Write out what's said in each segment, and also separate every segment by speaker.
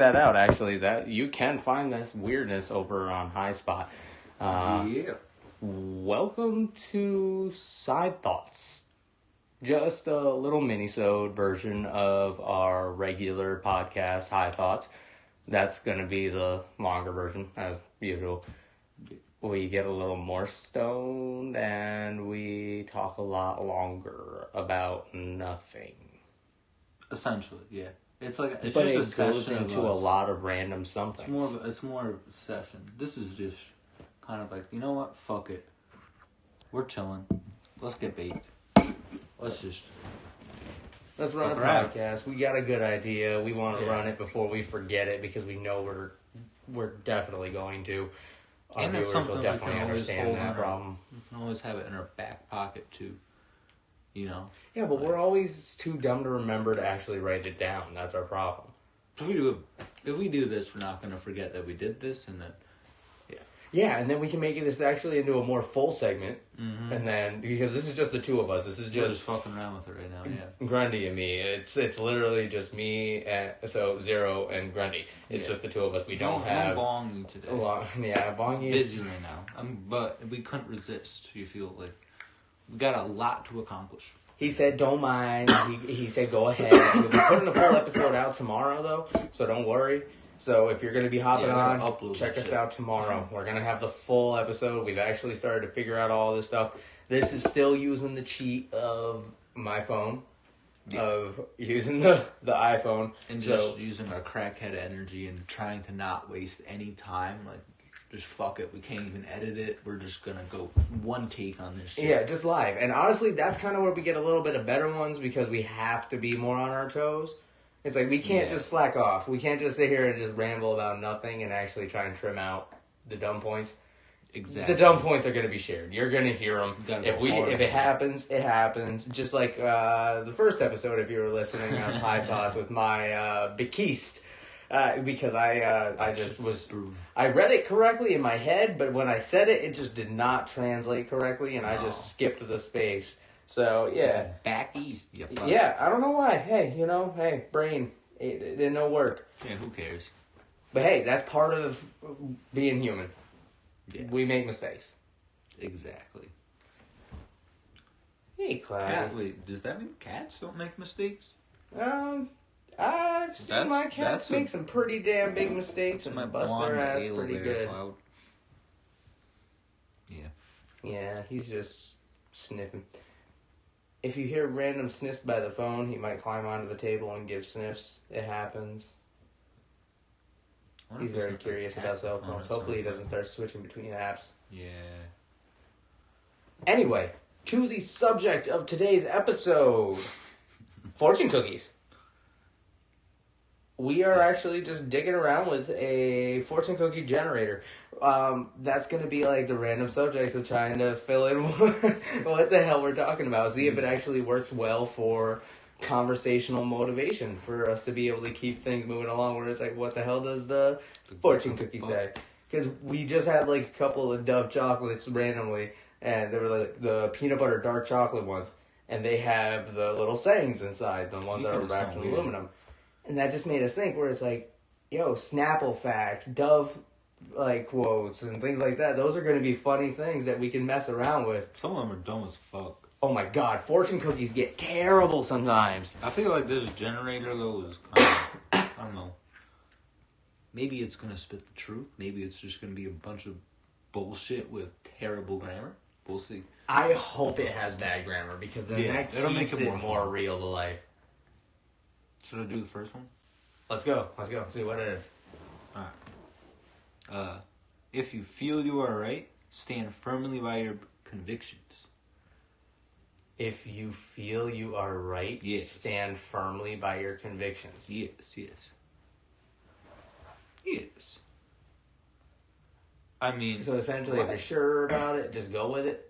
Speaker 1: that out, actually. That you can find this weirdness over on Highspot.
Speaker 2: Yeah.
Speaker 1: Welcome to Side Thoughts. Just a little mini-sode version of our regular podcast, High Thoughts. That's going to be the longer version, as usual. We get a little more stoned, and we talk a lot longer about nothing.
Speaker 2: Essentially, yeah. It's like
Speaker 1: but it goes into a lot of random something.
Speaker 2: It's more of a session. This is just kind of like, you know what? Fuck it. We're chilling. Let's get baked. Let's
Speaker 1: run a podcast. We got a good idea. We want to run it before we forget it because we know we're definitely going to. Our
Speaker 2: and
Speaker 1: viewers will definitely understand that problem.
Speaker 2: We can always have it in our back pocket too. You know?
Speaker 1: Yeah, but we're always too dumb to remember to actually write it down. That's our problem.
Speaker 2: If we do this, we're not going to forget that we did this, and then...
Speaker 1: Yeah, and then we can make this actually into a more full segment,
Speaker 2: and
Speaker 1: then, because this is just the two of us, this is just
Speaker 2: fucking around with it right now, yeah.
Speaker 1: Grundy and me. It's literally just me, so Zero and Grundy. It's just the two of us. We don't have...
Speaker 2: No Bongy today.
Speaker 1: Bongy
Speaker 2: is... busy right now. But we couldn't resist. You feel like we got a lot to accomplish.
Speaker 1: He said, don't mind. He said, go ahead. We'll be putting a full episode out tomorrow, though, so don't worry. So if you're going to be hopping on, check us out tomorrow. We're going to have the full episode. We've actually started to figure out all this stuff. This is still using the cheat of my phone, of using the iPhone.
Speaker 2: And just using our crackhead energy and trying to not waste any time. Like, just fuck it. We can't even edit it. We're just going to go one take on this shit.
Speaker 1: Yeah, just live. And honestly, that's kind of where we get a little bit of better ones because we have to be more on our toes. It's like we can't just slack off. We can't just sit here and just ramble about nothing and actually try and trim out the dumb points.
Speaker 2: Exactly.
Speaker 1: The dumb points are going to be shared. You're going to hear them. If it happens, it happens. Just like the first episode, if you were listening on High Thoughts with my Bekist. Because I just was... I read it correctly in my head, but when I said it, it just did not translate correctly, and I just skipped the space. So, yeah.
Speaker 2: Back east.
Speaker 1: Yeah, I don't know why. Hey, brain. It didn't know work.
Speaker 2: Yeah, who cares?
Speaker 1: But hey, that's part of being human.
Speaker 2: Yeah.
Speaker 1: We make mistakes.
Speaker 2: Exactly.
Speaker 1: Hey, Cloud.
Speaker 2: Wait, does that mean cats don't make mistakes?
Speaker 1: I've seen my cats make some pretty damn big mistakes and bust their ass pretty good.
Speaker 2: Cloud. Yeah.
Speaker 1: Yeah, he's just sniffing. If you hear random sniffs by the phone, he might climb onto the table and give sniffs. It happens. He's very curious about cell phones. Hopefully he doesn't start switching between apps.
Speaker 2: Yeah.
Speaker 1: Anyway, to the subject of today's episode. Fortune cookies. We are actually just digging around with a fortune cookie generator. That's going to be like the random subjects of trying to fill in what the hell we're talking about. See if it actually works well for conversational motivation for us to be able to keep things moving along where it's like, what the hell does the fortune cookie say? Because we just had like a couple of Dove chocolates randomly, and they were like the peanut butter dark chocolate ones, and they have the little sayings inside, the ones that are wrapped in aluminum. And that just made us think where it's like, yo, Snapple facts, Dove like quotes and things like that. Those are going to be funny things that we can mess around with.
Speaker 2: Some of them are dumb as fuck.
Speaker 1: Oh my god, fortune cookies get terrible sometimes.
Speaker 2: I feel like this generator though is kind of, I don't know. Maybe it's going to spit the truth. Maybe it's just going to be a bunch of bullshit with terrible grammar. We'll see.
Speaker 1: I hope it has bad grammar because then that keeps it more real to life.
Speaker 2: Should I do the first one?
Speaker 1: Let's go. See what it is.
Speaker 2: Alright. If you feel you are right, stand firmly by your convictions.
Speaker 1: If you feel you are right, stand firmly by your convictions.
Speaker 2: Yes. I mean...
Speaker 1: So essentially, if you're sure about it, just go with it?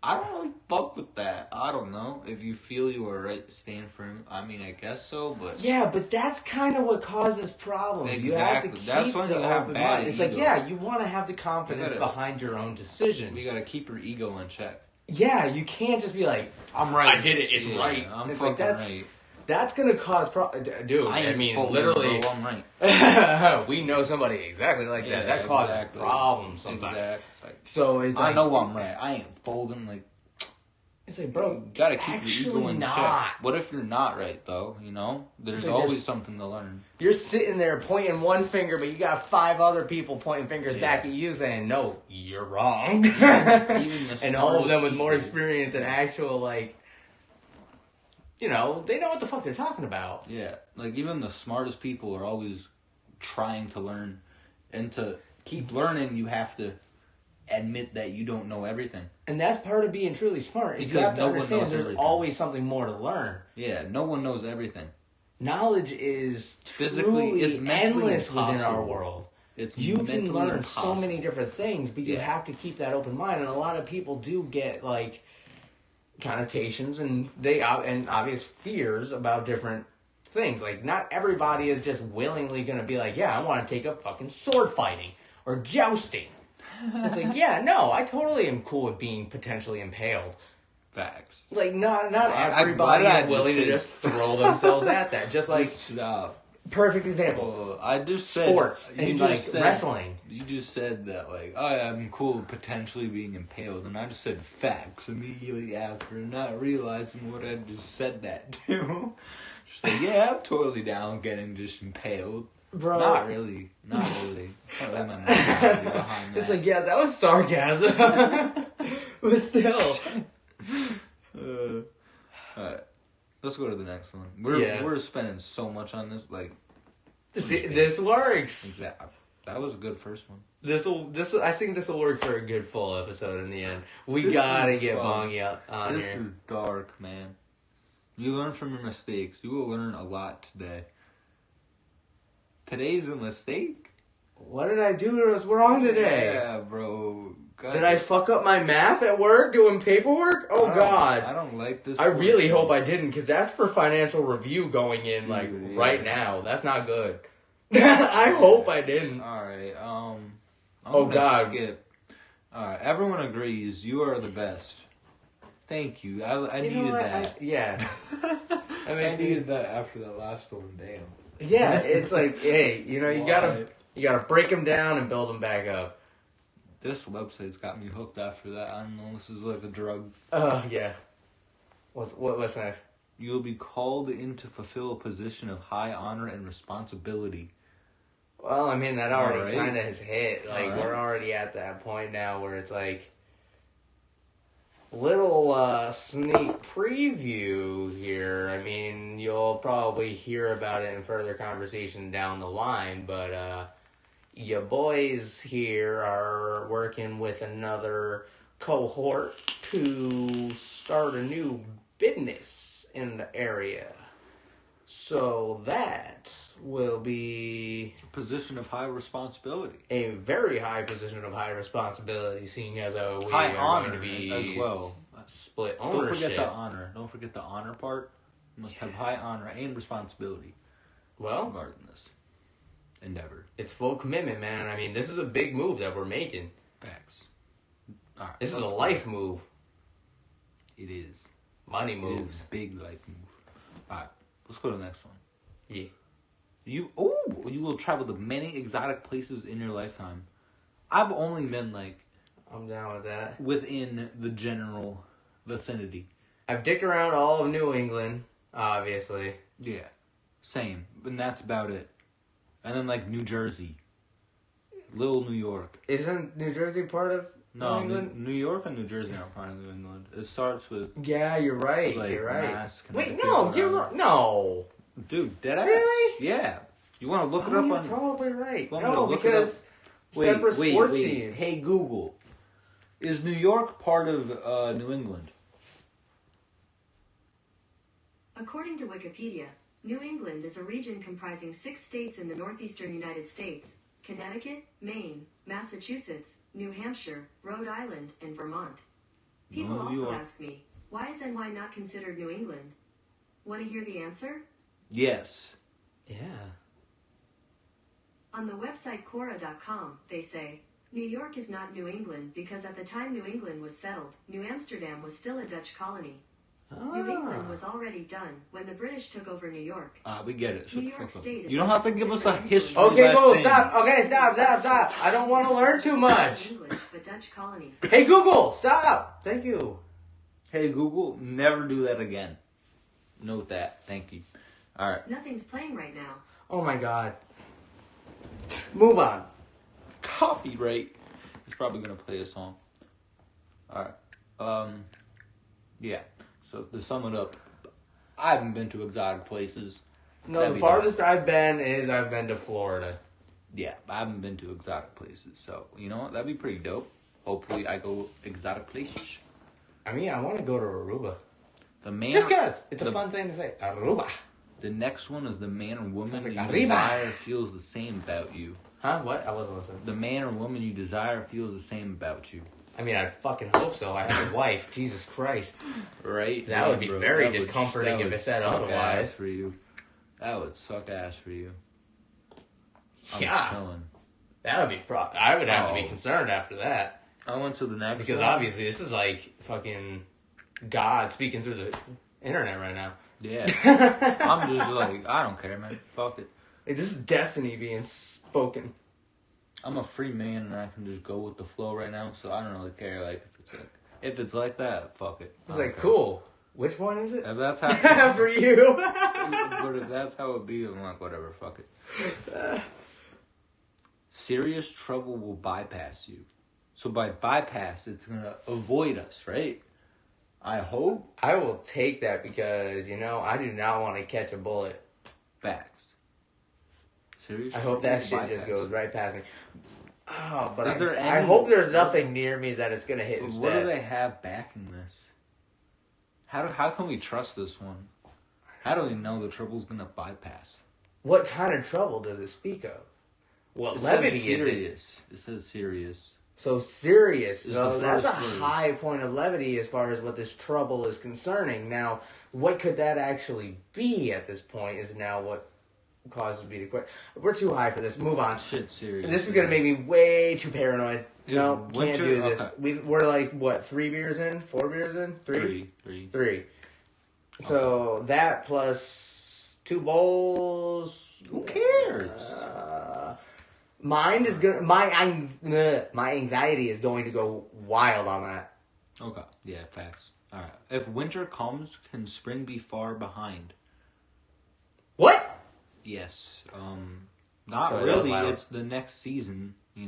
Speaker 2: I don't really fuck with that. I don't know. If you feel you are right, stand firm. I mean, I guess so, but...
Speaker 1: Yeah, but that's kind of what causes problems.
Speaker 2: Exactly.
Speaker 1: You have to keep
Speaker 2: that's when
Speaker 1: the
Speaker 2: you have
Speaker 1: open
Speaker 2: bad
Speaker 1: mind. It's
Speaker 2: ego.
Speaker 1: like, yeah, you want to have the confidence behind your own decisions.
Speaker 2: You gotta keep your ego in check.
Speaker 1: Yeah, you can't just be like,
Speaker 2: I'm right.
Speaker 1: I did it. It's right.
Speaker 2: I'm
Speaker 1: it's
Speaker 2: fucking
Speaker 1: like,
Speaker 2: right.
Speaker 1: That's gonna cause dude. I mean, literally,
Speaker 2: bro, I'm right.
Speaker 1: we know somebody exactly like that. That causes problems sometimes.
Speaker 2: Exactly.
Speaker 1: So it's
Speaker 2: I
Speaker 1: like,
Speaker 2: know I'm right. I ain't folding. Like,
Speaker 1: it's like, bro,
Speaker 2: you gotta keep your ego in
Speaker 1: not.
Speaker 2: check. What if you're not right though? You know, there's always something to learn.
Speaker 1: You're sitting there pointing one finger, but you got 5 other people pointing fingers back at you, saying, "No, you're wrong." And all of them with more experience and actual like. You know, they know what the fuck they're talking about.
Speaker 2: Yeah, like even the smartest people are always trying to learn, and to keep learning, you have to admit that you don't know everything.
Speaker 1: And that's part of being truly smart. Is
Speaker 2: Because
Speaker 1: you have to
Speaker 2: no one
Speaker 1: understand
Speaker 2: knows
Speaker 1: there's
Speaker 2: everything.
Speaker 1: always something more to learn.
Speaker 2: Yeah, no one knows everything.
Speaker 1: Knowledge is
Speaker 2: Physically,
Speaker 1: truly
Speaker 2: it's mentally
Speaker 1: endless within our
Speaker 2: impossible.
Speaker 1: world.
Speaker 2: It's
Speaker 1: You can
Speaker 2: mentally
Speaker 1: learn
Speaker 2: impossible.
Speaker 1: so many different things, but you
Speaker 2: Yeah.
Speaker 1: have to keep that open mind. And a lot of people do get like connotations and and obvious fears about different things. Like, not everybody is just willingly going to be like, yeah, I want to take up fucking sword fighting or jousting. It's like, yeah, no, I totally am cool with being potentially impaled.
Speaker 2: Facts.
Speaker 1: Like, not
Speaker 2: Why
Speaker 1: everybody
Speaker 2: did I
Speaker 1: is willing to
Speaker 2: just
Speaker 1: just throw themselves at that. Just like,
Speaker 2: Stop.
Speaker 1: perfect example.
Speaker 2: I just said
Speaker 1: Sports and like wrestling.
Speaker 2: You just said that like, oh yeah, I'm cool with potentially being impaled, and I just said facts immediately after, not realizing what I just said that to. Just like, yeah, I'm totally down getting just impaled.
Speaker 1: Bro.
Speaker 2: Not really. Not really my mentality behind that.
Speaker 1: It's like, yeah, that was sarcasm. But still.
Speaker 2: Alright. Let's go to the next one.
Speaker 1: Yeah.
Speaker 2: We're spending so much on this, like,
Speaker 1: See, this works.
Speaker 2: exactly. That was a good first one.
Speaker 1: I think this will work for a good full episode in the end. We
Speaker 2: This
Speaker 1: gotta
Speaker 2: is
Speaker 1: get
Speaker 2: fun.
Speaker 1: Bongi out on
Speaker 2: This
Speaker 1: here.
Speaker 2: is dark, man. You learn from your mistakes. You will learn a lot today. Today's a mistake?
Speaker 1: What did I do that was wrong today?
Speaker 2: Yeah, bro. God.
Speaker 1: Did I fuck up my math at work doing paperwork? Oh, God.
Speaker 2: I don't like this.
Speaker 1: I really hope I didn't, because that's for financial review going in, like,
Speaker 2: Dude,
Speaker 1: right
Speaker 2: yeah.
Speaker 1: now. That's not good. I hope I didn't.
Speaker 2: Alright, I'm
Speaker 1: Oh,
Speaker 2: gonna
Speaker 1: God.
Speaker 2: skip. Alright, everyone agrees you are the best. Thank you. I
Speaker 1: You know
Speaker 2: needed
Speaker 1: what?
Speaker 2: that.
Speaker 1: Yeah.
Speaker 2: I needed that after that last one. Damn.
Speaker 1: Yeah, it's like, hey, you know, you
Speaker 2: Why?
Speaker 1: gotta break them down and build them back up.
Speaker 2: This website's got me hooked after that. I don't know. This is like a drug.
Speaker 1: Yeah. What's next?
Speaker 2: You will be called in to fulfill a position of high honor and responsibility.
Speaker 1: Well, I mean, that already
Speaker 2: Alright.
Speaker 1: kind of has hit. Like,
Speaker 2: Alright.
Speaker 1: we're already at that point now where it's like, little sneak preview here. I mean, you'll probably hear about it in further conversation down the line, but your boys here are working with another cohort to start a new business in the area. So that will be
Speaker 2: Position of high responsibility.
Speaker 1: a very high position of high responsibility, seeing as we
Speaker 2: High
Speaker 1: are
Speaker 2: honor
Speaker 1: going to be
Speaker 2: as well.
Speaker 1: split
Speaker 2: Don't
Speaker 1: ownership.
Speaker 2: forget the honor. Don't forget the honor part. You must have high honor and responsibility
Speaker 1: Well,
Speaker 2: regarding this endeavor.
Speaker 1: it's full commitment, man. I mean, this is a big move that we're making.
Speaker 2: Facts. All right,
Speaker 1: This is a
Speaker 2: let's-
Speaker 1: life move.
Speaker 2: It is.
Speaker 1: Money
Speaker 2: It is
Speaker 1: moves.
Speaker 2: a big life move. All right, let's go to the next one.
Speaker 1: Yeah.
Speaker 2: You will travel to many exotic places in your lifetime. I've only been like
Speaker 1: I'm down with that.
Speaker 2: within the general vicinity.
Speaker 1: I've dicked around all of New England, obviously.
Speaker 2: Yeah, same, and that's about it. And then like New Jersey, Little New York.
Speaker 1: Isn't New Jersey part of
Speaker 2: No,
Speaker 1: New England?
Speaker 2: New York and New Jersey aren't part of New England. It starts with
Speaker 1: Yeah, you're right.
Speaker 2: like
Speaker 1: You're right.
Speaker 2: Mass,
Speaker 1: Wait,
Speaker 2: Connecticut,
Speaker 1: no, you're
Speaker 2: whatever.
Speaker 1: not. No.
Speaker 2: Dude, dead ass.
Speaker 1: Really?
Speaker 2: Yeah. You want to look it
Speaker 1: Oh,
Speaker 2: up
Speaker 1: you're
Speaker 2: on?
Speaker 1: probably right.
Speaker 2: Want me to
Speaker 1: No,
Speaker 2: look it up?
Speaker 1: because separate sports teams.
Speaker 2: Hey Google, is New York part of New England?
Speaker 3: According to Wikipedia, New England is a region comprising 6 states in the northeastern United States: Connecticut, Maine, Massachusetts, New Hampshire, Rhode Island, and Vermont. People
Speaker 2: New
Speaker 3: also
Speaker 2: York.
Speaker 3: ask me, why is NY not considered New England? Want to hear the answer?
Speaker 2: Yes.
Speaker 1: Yeah.
Speaker 3: On the website Quora.com, they say, New York is not New England because at the time New England was settled, New Amsterdam was still a Dutch colony. New England was already done when the British took over New York.
Speaker 2: We get it.
Speaker 3: New York State is
Speaker 2: You don't have to give us a history.
Speaker 1: Okay, Google,
Speaker 2: lesson.
Speaker 1: stop. Okay, stop. I don't want to learn too much.
Speaker 3: English, but Dutch colony.
Speaker 1: Hey, Google, stop. Thank you.
Speaker 2: Hey, Google, never do that again. Note that. Thank you. All right.
Speaker 3: Nothing's playing right now.
Speaker 1: Oh my God. Move on.
Speaker 2: Copyright. It's probably going to play a song. All right. Yeah. So to sum it up, I haven't been to exotic places.
Speaker 1: No,
Speaker 2: That'd
Speaker 1: the
Speaker 2: be
Speaker 1: farthest I've been to Florida.
Speaker 2: Yeah, I haven't been to exotic places. So, you know what? That'd be pretty dope. Hopefully I go exotic places.
Speaker 1: I mean, I want to go to Aruba.
Speaker 2: The man,
Speaker 1: Just cause. It's a
Speaker 2: the-
Speaker 1: fun thing to say. Aruba.
Speaker 2: The next one is the man or woman
Speaker 1: Sounds like
Speaker 2: you
Speaker 1: arriba.
Speaker 2: desire feels the same about you.
Speaker 1: Huh? What? I wasn't listening.
Speaker 2: The man or woman you desire feels the same about you.
Speaker 1: I mean, I fucking hope so. I have a wife. Jesus Christ.
Speaker 2: Right?
Speaker 1: That would be
Speaker 2: bro.
Speaker 1: very
Speaker 2: That would-
Speaker 1: discomforting
Speaker 2: that
Speaker 1: if
Speaker 2: would
Speaker 1: it said
Speaker 2: suck
Speaker 1: otherwise.
Speaker 2: ass for you. That would suck ass for you. I'm
Speaker 1: Yeah.
Speaker 2: chilling.
Speaker 1: That would be I would have to be
Speaker 2: Oh.
Speaker 1: concerned after that.
Speaker 2: I went to the next
Speaker 1: Because
Speaker 2: one.
Speaker 1: obviously this is like fucking God speaking through the internet right now.
Speaker 2: Yeah. I'm just like, I don't care, man. Fuck it.
Speaker 1: Like, this is destiny being spoken.
Speaker 2: I'm a free man and I can just go with the flow right now, so I don't really care. Like, if it's like that, fuck it.
Speaker 1: It's
Speaker 2: I don't
Speaker 1: like,
Speaker 2: care.
Speaker 1: cool. Which one is it?
Speaker 2: If that's how,
Speaker 1: For you.
Speaker 2: but if that's how it be, I'm like, whatever, fuck it. Serious trouble will bypass you. So by bypass, it's gonna avoid us, right? I hope.
Speaker 1: I will take that because, I do not want to catch a bullet.
Speaker 2: Facts. Serious.
Speaker 1: I hope
Speaker 2: trouble
Speaker 1: that
Speaker 2: will
Speaker 1: shit just
Speaker 2: bypass
Speaker 1: goes
Speaker 2: you.
Speaker 1: right past me. Oh, but
Speaker 2: Is there
Speaker 1: I
Speaker 2: any-
Speaker 1: hope there's nothing near me that it's going to hit
Speaker 2: What
Speaker 1: instead.
Speaker 2: do they have backing this? How can we trust this one? How do we know the trouble's gonna bypass?
Speaker 1: What kind of trouble does it speak of? What
Speaker 2: It
Speaker 1: levity
Speaker 2: says
Speaker 1: is it?
Speaker 2: serious. It says serious.
Speaker 1: So serious.
Speaker 2: Is
Speaker 1: So
Speaker 2: the
Speaker 1: that's a
Speaker 2: first word.
Speaker 1: high point of levity as far as what this trouble is concerning. Now, what could that actually be at this point is now what causes me to quit. We're too high for this. Move on.
Speaker 2: Shit, serious.
Speaker 1: This is going to make me way too paranoid.
Speaker 2: Is
Speaker 1: No, can't
Speaker 2: winter-
Speaker 1: do this.
Speaker 2: okay.
Speaker 1: We're like, what, 3 beers in? 4 beers in?
Speaker 2: Three.
Speaker 1: Three. So that plus 2 bowls.
Speaker 2: Who cares?
Speaker 1: Mine is gonna my anxiety is going to go wild on that.
Speaker 2: Okay. Yeah, facts. Alright. If winter comes, can spring be far behind?
Speaker 1: What?
Speaker 2: Yes. Not
Speaker 1: Sorry, that was
Speaker 2: really.
Speaker 1: loud.
Speaker 2: It's the next season, I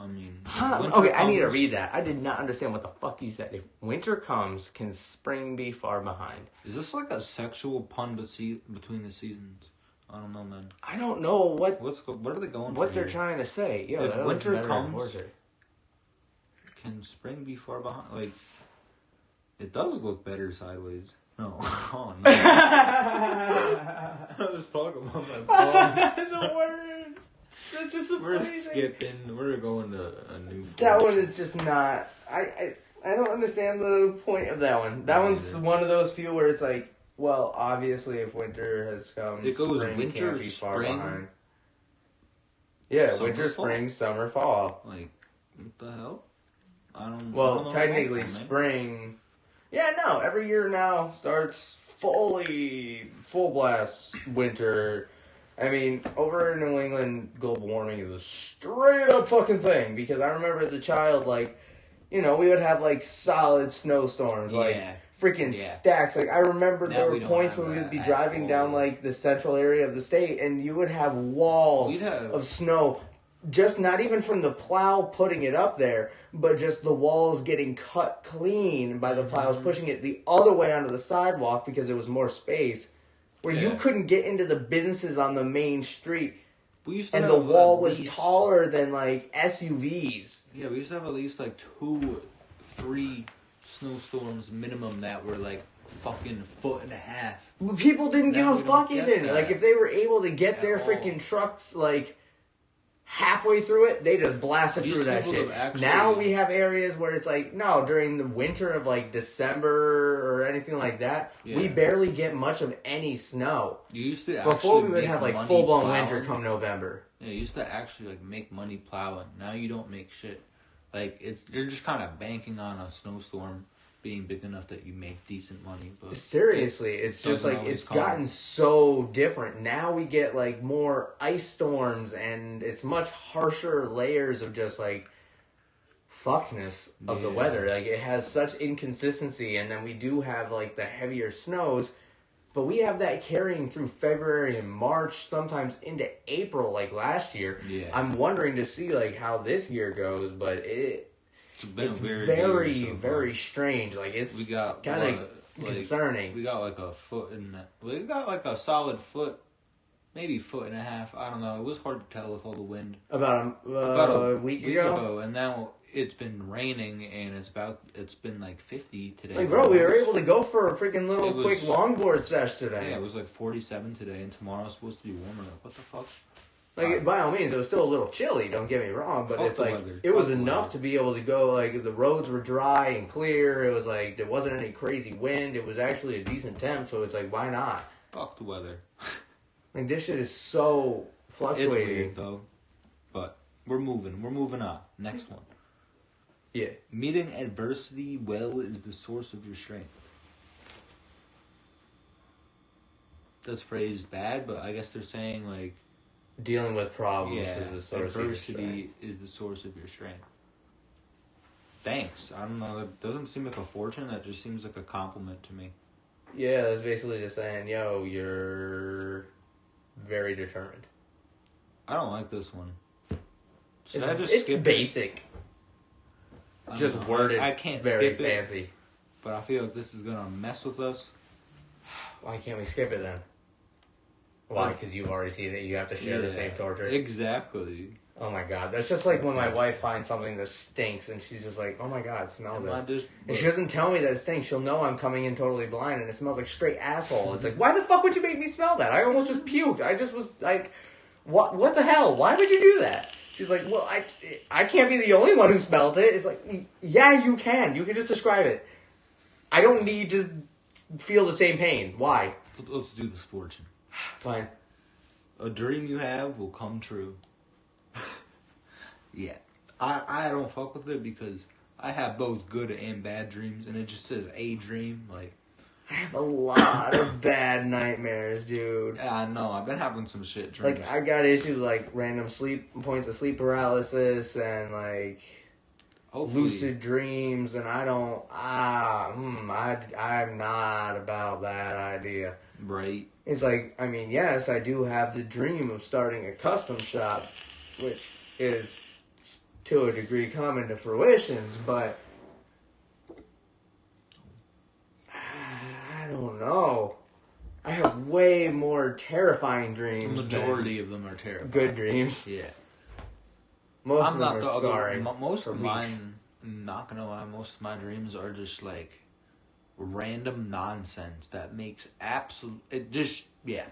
Speaker 2: mean. if
Speaker 1: Huh?
Speaker 2: winter
Speaker 1: Okay, I need to
Speaker 2: comes-
Speaker 1: read that. I did not understand what the fuck you said. If winter comes, can spring be far behind?
Speaker 2: Is this like a sexual pun between the seasons? I don't know, man.
Speaker 1: I don't know what
Speaker 2: What are they going
Speaker 1: what
Speaker 2: for
Speaker 1: they're
Speaker 2: here?
Speaker 1: trying to say. Yeah,
Speaker 2: If
Speaker 1: that looks
Speaker 2: winter
Speaker 1: better than
Speaker 2: comes-
Speaker 1: Forza.
Speaker 2: Can spring be far behind? Like, it does look better sideways. No. Oh, no. I was talking about my phone.
Speaker 1: The word. That's just so
Speaker 2: We're
Speaker 1: funny.
Speaker 2: skipping. We're going to a new.
Speaker 1: That one is just not. I don't understand the point of that one. That
Speaker 2: Me
Speaker 1: one's
Speaker 2: neither.
Speaker 1: one of those few where it's like, well, obviously, if winter has come,
Speaker 2: It goes
Speaker 1: spring
Speaker 2: winter,
Speaker 1: can't be far
Speaker 2: spring,
Speaker 1: behind. Yeah,
Speaker 2: summer,
Speaker 1: winter,
Speaker 2: fall.
Speaker 1: spring, summer, fall.
Speaker 2: Like, what the hell? I don't. I
Speaker 1: Well,
Speaker 2: don't know
Speaker 1: technically,
Speaker 2: about that, man.
Speaker 1: spring. Yeah, no. Every year now starts full blast winter. I mean, over in New England, global warming is a straight up fucking thing. Because I remember as a child, like, we would have like solid snowstorms, like
Speaker 2: Yeah.
Speaker 1: freaking
Speaker 2: Yeah.
Speaker 1: stacks. Like I remember
Speaker 2: Now
Speaker 1: there
Speaker 2: we
Speaker 1: were
Speaker 2: don't
Speaker 1: points
Speaker 2: have
Speaker 1: where we would be
Speaker 2: that
Speaker 1: driving
Speaker 2: at
Speaker 1: down
Speaker 2: all.
Speaker 1: like the central area of the state, and you would have walls
Speaker 2: We'd have-
Speaker 1: of snow. Just not even from the plow putting it up there, but just the walls getting cut clean by the plows
Speaker 2: Mm-hmm.
Speaker 1: pushing it the other way onto the sidewalk because there was more space. Where you
Speaker 2: Yeah.
Speaker 1: couldn't get into the businesses on the main street,
Speaker 2: We used to
Speaker 1: and
Speaker 2: have
Speaker 1: the wall
Speaker 2: at
Speaker 1: was
Speaker 2: least-
Speaker 1: taller than like SUVs.
Speaker 2: Yeah, we used to have at least like 2-3 snowstorms minimum that were like fucking 1.5 feet.
Speaker 1: But people didn't give
Speaker 2: Now
Speaker 1: a
Speaker 2: we don't
Speaker 1: fuck
Speaker 2: get
Speaker 1: even.
Speaker 2: that
Speaker 1: Like if they were able to get
Speaker 2: at
Speaker 1: their
Speaker 2: all.
Speaker 1: freaking trucks like halfway through it, they just blasted
Speaker 2: These
Speaker 1: through that
Speaker 2: people
Speaker 1: shit.
Speaker 2: have actually-
Speaker 1: Now we have areas where it's like, no, during the winter of like December or anything like that, we
Speaker 2: Yeah.
Speaker 1: barely get much of any snow.
Speaker 2: You used to
Speaker 1: Before
Speaker 2: actually
Speaker 1: we would
Speaker 2: make
Speaker 1: have like
Speaker 2: money
Speaker 1: full blown
Speaker 2: plowing.
Speaker 1: winter come November.
Speaker 2: Yeah, you used to actually like make money plowing. Now you don't make shit. Like you're just kind of banking on a snowstorm, being big enough that you make decent money. But
Speaker 1: seriously, it's just
Speaker 2: doesn't
Speaker 1: like
Speaker 2: always
Speaker 1: it's
Speaker 2: come.
Speaker 1: gotten so different. Now we get like more ice storms, and it's much harsher layers of just like fuckness of the
Speaker 2: Yeah.
Speaker 1: weather. Like it has such inconsistency, and then we do have like the heavier snows, but we have that carrying through February and March, sometimes into April, like last year.
Speaker 2: Yeah.
Speaker 1: I'm wondering to see like how this year goes, but
Speaker 2: It's been
Speaker 1: it's
Speaker 2: a weird
Speaker 1: very,
Speaker 2: year so far.
Speaker 1: very strange. Like it's
Speaker 2: We got
Speaker 1: kind of
Speaker 2: like,
Speaker 1: concerning.
Speaker 2: We got like a foot and we got like a solid foot, maybe foot and a half. I don't know. It was hard to tell with all the wind.
Speaker 1: About a week ago.
Speaker 2: And now it's been raining and it's been like 50 today.
Speaker 1: Like, bro, we were able to go for a freaking little
Speaker 2: It was-
Speaker 1: quick longboard sesh today.
Speaker 2: Yeah, it was like 47 today, and tomorrow's supposed to be warmer. Like, what the fuck?
Speaker 1: Like, by all means, it was still a little chilly, don't get me wrong, but
Speaker 2: Fuck
Speaker 1: it's
Speaker 2: the
Speaker 1: like,
Speaker 2: weather.
Speaker 1: it was
Speaker 2: Fuck the
Speaker 1: enough
Speaker 2: weather.
Speaker 1: to be able to go, like, the roads were dry and clear, it was like, there wasn't any crazy wind, it was actually a decent temp, so it's like, why not?
Speaker 2: Fuck the weather.
Speaker 1: Like, this shit is so
Speaker 2: It's
Speaker 1: fluctuating.
Speaker 2: weird though, but we're moving. We're moving on. Next one.
Speaker 1: Yeah.
Speaker 2: Meeting adversity well is the source of your strength. That's phrased bad, but I guess they're saying like,
Speaker 1: Dealing with problems
Speaker 2: yeah,
Speaker 1: is the source of your
Speaker 2: adversity
Speaker 1: strength.
Speaker 2: is the source of your strength. Thanks. I don't know. That doesn't seem like a fortune. That just seems like a compliment to me.
Speaker 1: Yeah, that's basically just saying, yo, you're very determined.
Speaker 2: I don't like this one. Should
Speaker 1: It's,
Speaker 2: I just
Speaker 1: it's
Speaker 2: skip it?
Speaker 1: basic.
Speaker 2: I don't
Speaker 1: Just
Speaker 2: know.
Speaker 1: worded
Speaker 2: I can't
Speaker 1: very
Speaker 2: skip it,
Speaker 1: fancy.
Speaker 2: but I feel like this is gonna mess with us.
Speaker 1: Why can't we skip it then? Why? Because you've already seen it. You have to share the
Speaker 2: Yeah,
Speaker 1: same torture.
Speaker 2: Exactly.
Speaker 1: Oh my god, that's just like when my wife finds something that stinks and she's just like, "Oh my god, smell
Speaker 2: Am
Speaker 1: this."
Speaker 2: I just-
Speaker 1: And she doesn't tell me that it stinks. She'll know I'm coming in totally blind and it smells like straight asshole. It's like, why the fuck would you make me smell that? I almost just puked. I just was like, what the hell? Why would you do that? She's like, well, I can't be the only one who smelled it. It's like, yeah, you can. You can just describe it. I don't need to feel the same pain. Why?
Speaker 2: Let's do this fortune.
Speaker 1: Fine.
Speaker 2: A dream you have will come true. Yeah. I don't fuck with it because I have both good and bad dreams, and it just says a dream. Like,
Speaker 1: I have a lot of bad nightmares, dude.
Speaker 2: I know, I've been having some shit dreams.
Speaker 1: Like, I got issues like random points of sleep paralysis and like
Speaker 2: Hopefully.
Speaker 1: lucid dreams, and I don't. I'm not about that idea.
Speaker 2: Right.
Speaker 1: It's like, I mean, yes, I do have the dream of starting a custom shop, which is to a degree coming to fruition, but I don't know. I have way more terrifying
Speaker 2: The
Speaker 1: dreams
Speaker 2: majority of them are
Speaker 1: than
Speaker 2: terrible.
Speaker 1: good dreams.
Speaker 2: Yeah.
Speaker 1: Most
Speaker 2: I'm
Speaker 1: of them
Speaker 2: not
Speaker 1: are
Speaker 2: the other.
Speaker 1: scarring.
Speaker 2: Most
Speaker 1: for
Speaker 2: of
Speaker 1: weeks.
Speaker 2: mine, not gonna lie, most of my dreams are just like random nonsense that makes absolute. It just, yeah.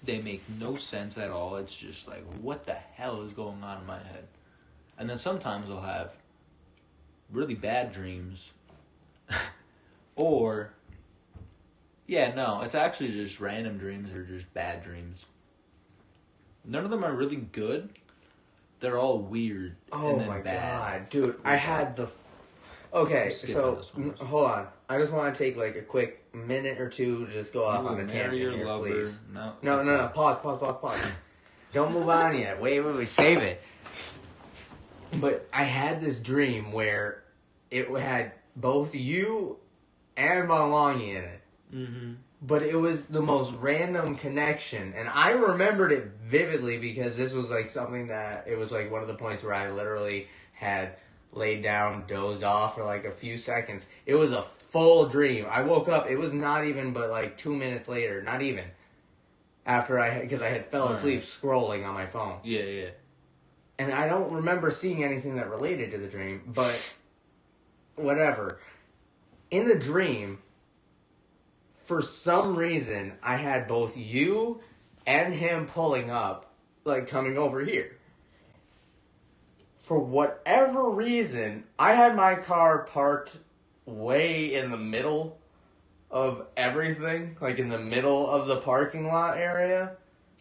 Speaker 2: They make no sense at all. It's just like, what the hell is going on in my head? And then sometimes I'll have really bad dreams. Or, yeah, no, it's actually just random dreams or just bad dreams. None of them are really good. They're all weird.
Speaker 1: Oh
Speaker 2: and then
Speaker 1: my
Speaker 2: bad.
Speaker 1: god, dude! I had the. Okay,
Speaker 2: I'm skipping
Speaker 1: so
Speaker 2: this one.
Speaker 1: hold on. I just want to take like a quick minute or two to just go off
Speaker 2: You
Speaker 1: on
Speaker 2: will
Speaker 1: a
Speaker 2: marry
Speaker 1: tangent
Speaker 2: your
Speaker 1: here,
Speaker 2: lover.
Speaker 1: please.
Speaker 2: No.
Speaker 1: No. Pause. Don't move on yet. Wait. Save it. But I had this dream where it had both you and Malongi in it.
Speaker 2: Mm-hmm.
Speaker 1: But it was the most random connection. And I remembered it vividly because this was like something that, it was like one of the points where I literally had laid down, dozed off for like a few seconds. It was a full dream. I woke up, it was not even but like 2 minutes later, not even. After because I had fell asleep scrolling on my phone.
Speaker 2: Yeah.
Speaker 1: And I don't remember seeing anything that related to the dream, but whatever. In the dream, for some reason, I had both you and him pulling up, like coming over here. For whatever reason, I had my car parked way in the middle of everything, like in the middle of the parking lot area.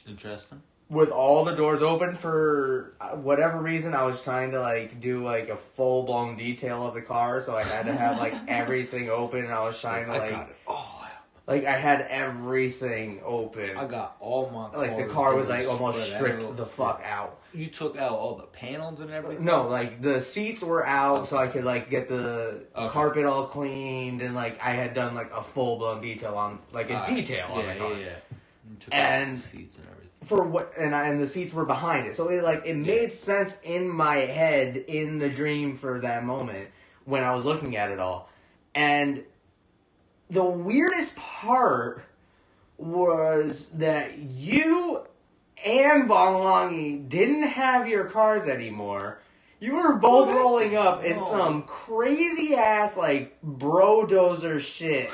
Speaker 2: Interesting.
Speaker 1: with all the doors open for whatever reason. I was trying to like do like a full blown detail of the car, so I had to have like everything open, and I was trying to
Speaker 2: I got it all.
Speaker 1: like I had everything open.
Speaker 2: I got all my
Speaker 1: like the car was like
Speaker 2: doors
Speaker 1: almost
Speaker 2: spread
Speaker 1: stripped
Speaker 2: out.
Speaker 1: the fuck out.
Speaker 2: You took out all the panels and everything?
Speaker 1: No, like the seats were out, so I could like get the
Speaker 2: Okay.
Speaker 1: carpet all cleaned, and like I had done like a full blown detail on like a detail on the car.
Speaker 2: Yeah. You took
Speaker 1: And-
Speaker 2: out the seats and everything.
Speaker 1: For what, and the seats were behind it, so it made sense in my head in the dream for that moment when I was looking at it all. And the weirdest part was that you and Bonglangi didn't have your cars anymore. You were both rolling up in some crazy ass like brodozer shit.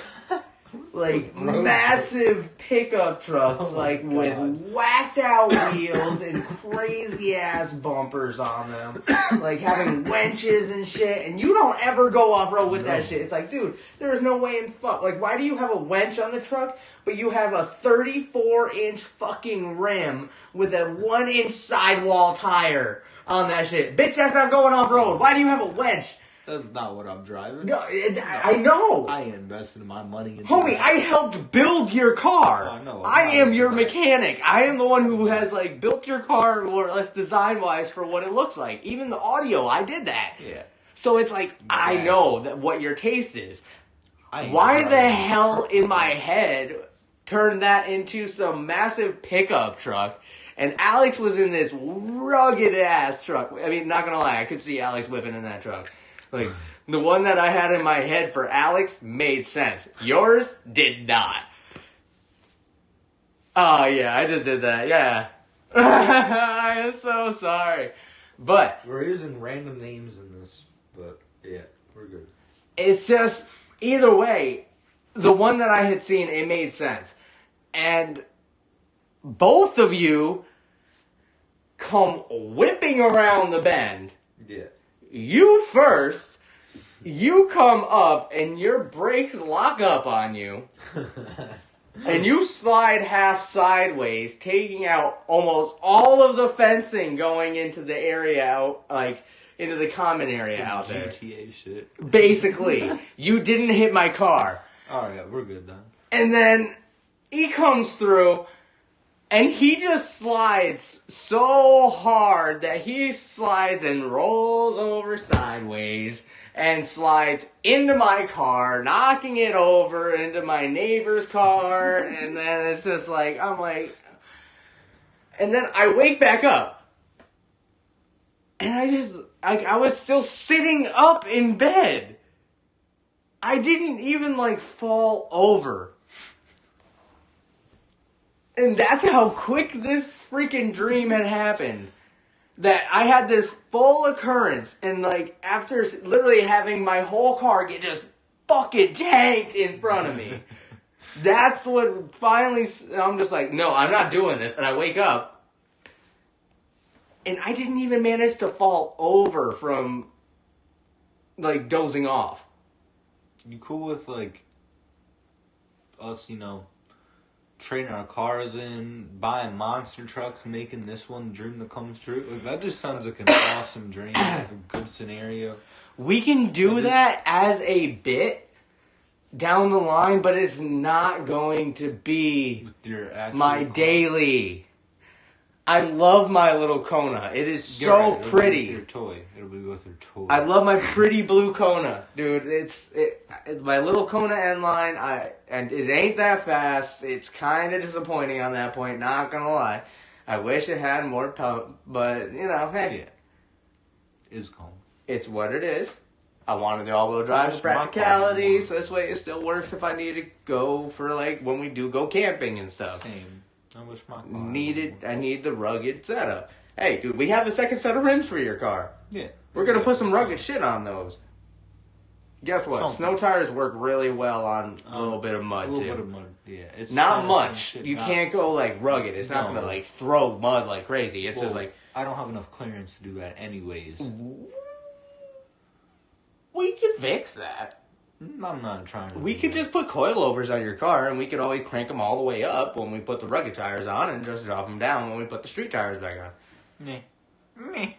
Speaker 1: Like massive pickup trucks, with whacked out wheels and crazy ass bumpers on them, like having wenches and shit. And you don't ever go off road with that shit. It's like, dude, there is no way in fuck. Like, why do you have a wench on the truck, but you have a 34-inch fucking rim with a 1-inch sidewall tire on that shit? Bitch, that's not going off road. Why do you have a wench?
Speaker 2: That's not what I'm driving.
Speaker 1: No, I know.
Speaker 2: I invested my money into
Speaker 1: Homie,
Speaker 2: that.
Speaker 1: I helped build your car.
Speaker 2: I know.
Speaker 1: I am your
Speaker 2: Right.
Speaker 1: mechanic. I am the one who has like built your car more or less design wise for what it looks like. Even the audio, I did that.
Speaker 2: Yeah.
Speaker 1: So it's like I
Speaker 2: Yeah.
Speaker 1: know that what your taste is.
Speaker 2: I ain't
Speaker 1: Why the
Speaker 2: driving.
Speaker 1: hell in my head turned that into some massive pickup truck? And Alex was in this rugged ass truck. I mean, not gonna lie, I could see Alex whipping in that truck. Like, the one that I had in my head for Alex made sense. Yours did not. Oh, yeah, I just did that, yeah. I am so sorry. But,
Speaker 2: We're using random names in this, but yeah, we're good.
Speaker 1: it's just, either way, the one that I had seen, it made sense. And both of you come whipping around the bend.
Speaker 2: Yeah.
Speaker 1: You first, you come up and your brakes lock up on you, and you slide half sideways, taking out almost all of the fencing going into the area out, like, into the common area out there.
Speaker 2: GTA shit.
Speaker 1: Basically, you didn't hit my car.
Speaker 2: Alright, we're good then.
Speaker 1: And then he comes through, and he just slides so hard that he slides and rolls over sideways and slides into my car, knocking it over into my neighbor's car. And then it's just like, I'm like, and then I wake back up. And I was still sitting up in bed. I didn't even like fall over. And that's how quick this freaking dream had happened. That I had this full occurrence, and like after literally having my whole car get just fucking tanked in front of me. That's what finally, I'm just like, no, I'm not doing this. And I wake up, and I didn't even manage to fall over from like dozing off.
Speaker 2: You cool with like us, trading our cars in, buying monster trucks, making this one the dream that comes true? Like, that just sounds like an awesome dream, a good scenario.
Speaker 1: We can do that as a bit down the line, but it's not going to be
Speaker 2: With your actual
Speaker 1: my
Speaker 2: car.
Speaker 1: daily. I love my little Kona. It is
Speaker 2: You're
Speaker 1: so
Speaker 2: right, it'll be with
Speaker 1: pretty.
Speaker 2: your toy. It'll be with your toy.
Speaker 1: I love my pretty blue Kona, dude. It's my little Kona N line. And it ain't that fast. It's kind of disappointing on that point. Not gonna lie. I wish it had more pump, but hey,
Speaker 2: Yeah. Is calm.
Speaker 1: it's what it is. I wanted the all-wheel drive for
Speaker 2: That's my
Speaker 1: practicality,
Speaker 2: problem.
Speaker 1: so this way it still works if I need to go for like when we do go camping and stuff.
Speaker 2: Same. I wish my car
Speaker 1: I need the rugged setup. Hey, dude, we have the second set of rims for your car.
Speaker 2: Yeah.
Speaker 1: We're gonna put some rugged shit on those. Guess what?
Speaker 2: Something.
Speaker 1: Snow tires work really well on a little bit of mud
Speaker 2: A little
Speaker 1: too.
Speaker 2: bit of mud. Yeah. It's
Speaker 1: Not
Speaker 2: kinda
Speaker 1: much.
Speaker 2: same shit.
Speaker 1: You
Speaker 2: Not-
Speaker 1: can't go like rugged. It's not
Speaker 2: No.
Speaker 1: gonna like throw mud like crazy. It's just
Speaker 2: Well,
Speaker 1: like
Speaker 2: I don't have enough clearance to do that anyways.
Speaker 1: we can fix that.
Speaker 2: I'm not trying to.
Speaker 1: We
Speaker 2: do
Speaker 1: could
Speaker 2: that.
Speaker 1: just put coilovers on your car, and we could always crank them all the way up when we put the rugged tires on, and just drop them down when we put the street tires back on.
Speaker 2: Meh. Meh.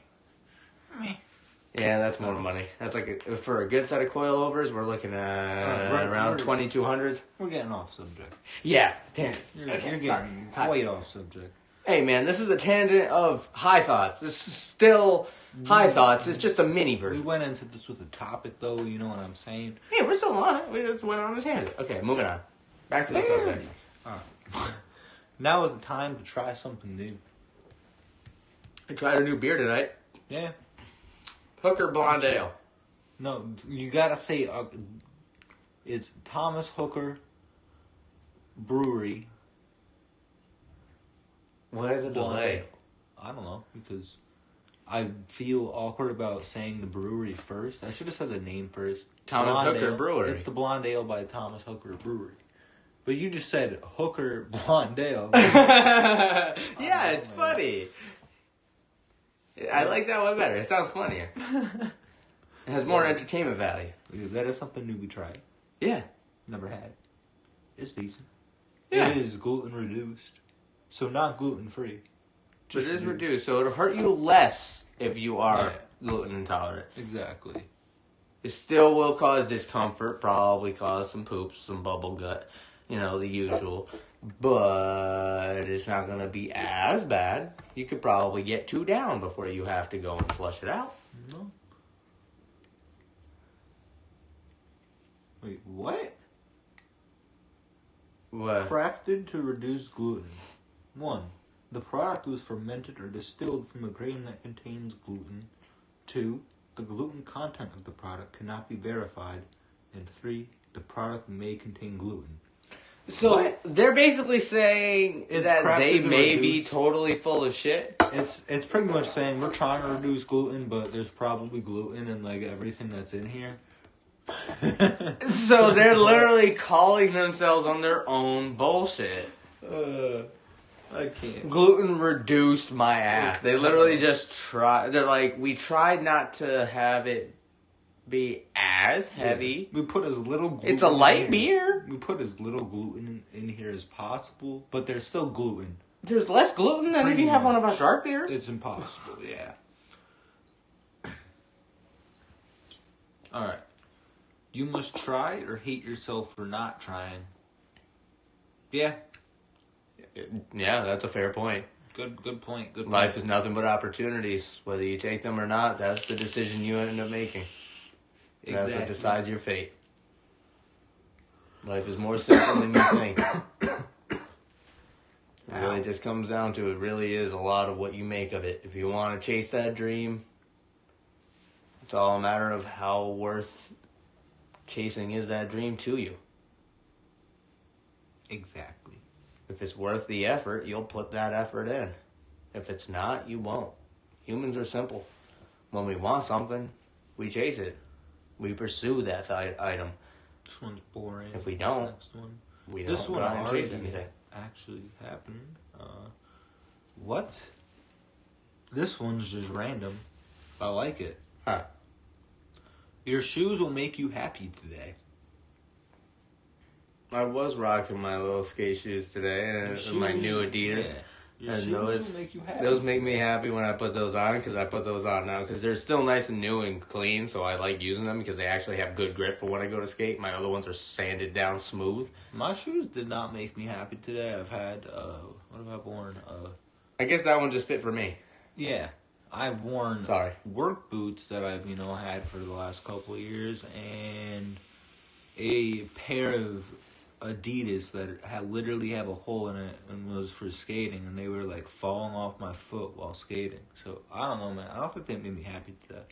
Speaker 2: Meh.
Speaker 1: Yeah, that's more money. That's like for a good set of coilovers, we're looking at around 2,200.
Speaker 2: We're getting off subject.
Speaker 1: Yeah, tangents.
Speaker 2: You're
Speaker 1: Okay,
Speaker 2: getting
Speaker 1: sorry.
Speaker 2: way off subject.
Speaker 1: Hey man, this is a tangent of high thoughts. This is still high thoughts. It's just a mini
Speaker 2: We
Speaker 1: version.
Speaker 2: went into this with a topic, though. You know what I'm saying?
Speaker 1: Yeah, we're still on it. We just went on a tangent. Okay, moving on. Back to the subject.
Speaker 2: Now is the time to try something new.
Speaker 1: I tried a new beer tonight.
Speaker 2: Yeah.
Speaker 1: Hooker Blonde Ale.
Speaker 2: No, you gotta say it's Thomas Hooker Brewery.
Speaker 1: What is the
Speaker 2: Blonde
Speaker 1: delay?
Speaker 2: Ale. I don't know, because I feel awkward about saying the brewery first. I should have said the name first.
Speaker 1: Thomas
Speaker 2: Blonde
Speaker 1: Hooker
Speaker 2: Ale.
Speaker 1: Brewery.
Speaker 2: It's the Blonde Ale by Thomas Hooker Brewery. But you just said Hooker Blonde Ale.
Speaker 1: Yeah, it's funny. I like that one better. It sounds funnier. It has more entertainment value.
Speaker 2: That is something new we tried.
Speaker 1: Yeah.
Speaker 2: Never had. It's decent.
Speaker 1: Yeah.
Speaker 2: It is gluten reduced. So not gluten free.
Speaker 1: But it is reduced, so it'll hurt you less if you are gluten intolerant.
Speaker 2: Exactly.
Speaker 1: It still will cause discomfort, probably cause some poops, some bubble gut, you know, the usual. But it's not going to be as bad. You could probably get 2 down before you have to go and flush it out.
Speaker 2: No. Wait, what?
Speaker 1: What?
Speaker 2: Crafted to reduce gluten. 1. The product was fermented or distilled from a grain that contains gluten. 2. The gluten content of the product cannot be verified. And 3. The product may contain gluten.
Speaker 1: So
Speaker 2: What?
Speaker 1: they're basically saying
Speaker 2: It's
Speaker 1: that they
Speaker 2: crafted to
Speaker 1: may be
Speaker 2: reduce-
Speaker 1: totally full of shit.
Speaker 2: It's pretty much saying we're trying to reduce gluten, but there's probably gluten in like everything that's in here.
Speaker 1: So they're literally calling themselves on their own bullshit.
Speaker 2: I can't.
Speaker 1: Gluten reduced my ass. They literally just try. They're like, we tried not to have it be as heavy.
Speaker 2: We put as little gluten
Speaker 1: It's a light
Speaker 2: in
Speaker 1: beer.
Speaker 2: here. We put as little gluten in here as possible, but there's still gluten.
Speaker 1: There's less gluten than if you have one of our dark beers.
Speaker 2: It's impossible, yeah. Alright. You must try or hate yourself for not trying. Yeah.
Speaker 1: Yeah, that's a fair point.
Speaker 2: Good point. Good
Speaker 1: Life
Speaker 2: point.
Speaker 1: is nothing but opportunities. Whether you take them or not, that's the decision you end up making. That's what
Speaker 2: Exactly.
Speaker 1: decides your fate. Life is more simple than you think. It really just comes down to it really is a lot of what you make of it. If you want to chase that dream, it's all a matter of how worth chasing is that dream to you.
Speaker 2: Exactly.
Speaker 1: If it's worth the effort, you'll put that effort in. If it's not, you won't. Humans are simple. When we want something, we chase it. We pursue that item.
Speaker 2: This one's boring.
Speaker 1: If we
Speaker 2: This
Speaker 1: don't,
Speaker 2: next one.
Speaker 1: We
Speaker 2: This
Speaker 1: don't
Speaker 2: one
Speaker 1: try and chase
Speaker 2: already
Speaker 1: anything.
Speaker 2: actually happened. What? This one's just random. I like it.
Speaker 1: Huh.
Speaker 2: Your shoes will make you happy today.
Speaker 1: I was rocking my little skate shoes today, and my new Adidas.
Speaker 2: Yeah. Your
Speaker 1: And
Speaker 2: shoes
Speaker 1: those
Speaker 2: will make you happy.
Speaker 1: those make me happy when I put those on, because I put those on now because they're still nice and new and clean, so I like using them because they actually have good grip for when I go to skate. My other ones are sanded down smooth.
Speaker 2: My shoes did not make me happy today. I've had, what have I worn?
Speaker 1: I guess that one just fit for me.
Speaker 2: Yeah. I've worn
Speaker 1: Sorry.
Speaker 2: work boots that I've, had for the last couple of years, and a pair of Adidas that literally have a hole in it and was for skating, and they were like falling off my foot while skating. So I don't know, man. I don't think they made me happy today.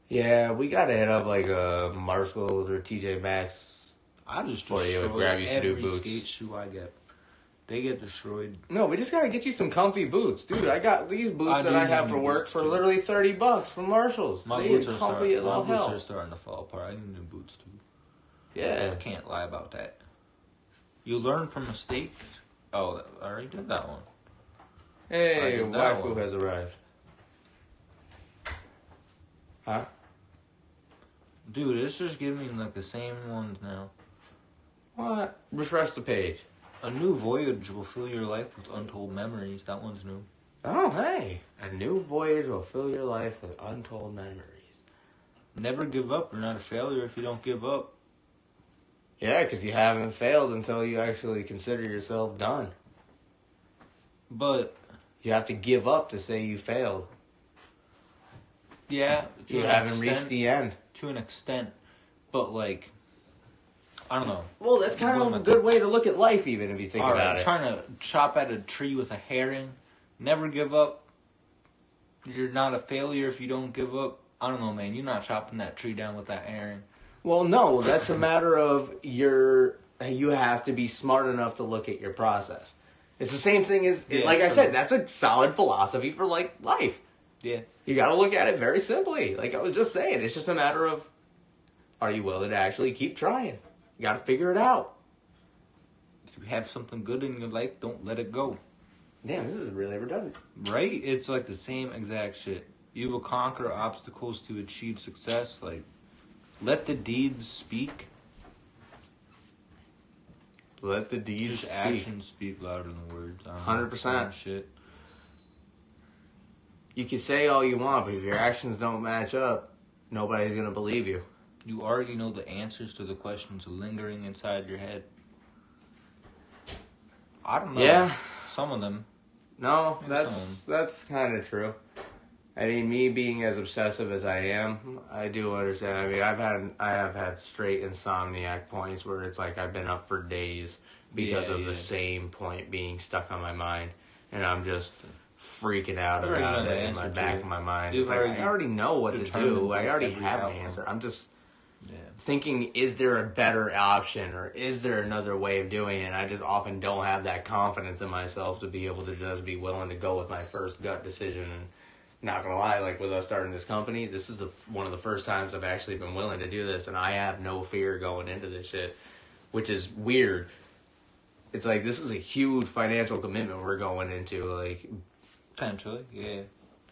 Speaker 1: Yeah, we gotta hit up like Marshalls or TJ Maxx.
Speaker 2: I just
Speaker 1: Or you would
Speaker 2: destroy
Speaker 1: grab you some new
Speaker 2: every
Speaker 1: boots.
Speaker 2: skate shoe I get. They get destroyed.
Speaker 1: No, we just gotta get you some comfy boots, dude. I got these boots
Speaker 2: I
Speaker 1: that
Speaker 2: do
Speaker 1: I have
Speaker 2: need
Speaker 1: for
Speaker 2: new
Speaker 1: work
Speaker 2: boots,
Speaker 1: for
Speaker 2: too.
Speaker 1: literally $30 from Marshalls.
Speaker 2: My
Speaker 1: They
Speaker 2: boots
Speaker 1: are
Speaker 2: are
Speaker 1: comfy as all hell.
Speaker 2: starting to fall apart. I need new boots too.
Speaker 1: Yeah.
Speaker 2: I can't lie about that. You learn from mistakes. Oh, I already did that one.
Speaker 1: Hey,
Speaker 2: I did that
Speaker 1: waifu
Speaker 2: one.
Speaker 1: has arrived. Huh?
Speaker 2: Dude, it's just giving me like the same ones now.
Speaker 1: What? Refresh the page.
Speaker 2: A new voyage will fill your life with untold memories. That one's new.
Speaker 1: Oh, hey. A new voyage will fill your life with untold memories.
Speaker 2: Never give up. You're not a failure if you don't give up.
Speaker 1: Yeah, because you haven't failed until you actually consider yourself done.
Speaker 2: But
Speaker 1: You have to give up to say you failed.
Speaker 2: yeah, to
Speaker 1: You
Speaker 2: an
Speaker 1: haven't
Speaker 2: extent,
Speaker 1: reached the end.
Speaker 2: to an extent. But like, I don't know.
Speaker 1: Well, that's kind
Speaker 2: What
Speaker 1: of
Speaker 2: am
Speaker 1: a
Speaker 2: I
Speaker 1: good way to look at life, even if you think
Speaker 2: All
Speaker 1: about
Speaker 2: right,
Speaker 1: it.
Speaker 2: trying to chop at a tree with a herring. Never give up. You're not a failure if you don't give up. I don't know, man. You're not chopping that tree down with that herring.
Speaker 1: Well, no, that's a matter of you have to be smart enough to look at your process. It's the same thing as,
Speaker 2: Yeah,
Speaker 1: like I
Speaker 2: true.
Speaker 1: said, that's a solid philosophy for like life.
Speaker 2: Yeah.
Speaker 1: You got to look at it very simply. Like I was just saying, it's just a matter of, are you willing to actually keep trying? You got to figure it out.
Speaker 2: If you have something good in your life, don't let it go.
Speaker 1: Damn, this is really redundant.
Speaker 2: Right? It's like the same exact shit. You will conquer obstacles to achieve success. Like, let the deeds speak.
Speaker 1: Let the deeds
Speaker 2: Just
Speaker 1: speak.
Speaker 2: actions speak louder than words. I don't know,
Speaker 1: 100%.
Speaker 2: some shit.
Speaker 1: You can say all you want, but if your actions don't match up, nobody's going to believe you.
Speaker 2: You already know the answers to the questions lingering inside your head. I don't know.
Speaker 1: Yeah.
Speaker 2: Some of them.
Speaker 1: No,
Speaker 2: Maybe
Speaker 1: that's kind of true. I mean, me being as obsessive as I am, I do understand. I mean, I have had straight insomniac points where it's like I've been up for days because of the same point being stuck on my mind, and I'm just freaking out
Speaker 2: You already
Speaker 1: about
Speaker 2: know the
Speaker 1: it in my
Speaker 2: answer to
Speaker 1: back
Speaker 2: it.
Speaker 1: of my mind.
Speaker 2: You've
Speaker 1: It's like
Speaker 2: already
Speaker 1: I already know what to
Speaker 2: determined
Speaker 1: do. I already
Speaker 2: every
Speaker 1: have my
Speaker 2: outcome.
Speaker 1: answer. I'm just
Speaker 2: Yeah.
Speaker 1: thinking, is there a better option or is there another way of doing it? I just often don't have that confidence in myself to be able to just be willing to go with my first gut decision. And not gonna lie, like with us starting this company, this is one of the first times I've actually been willing to do this, and I have no fear going into this shit, which is weird. It's like this is a huge financial commitment we're going into. Like,
Speaker 2: Potentially, yeah.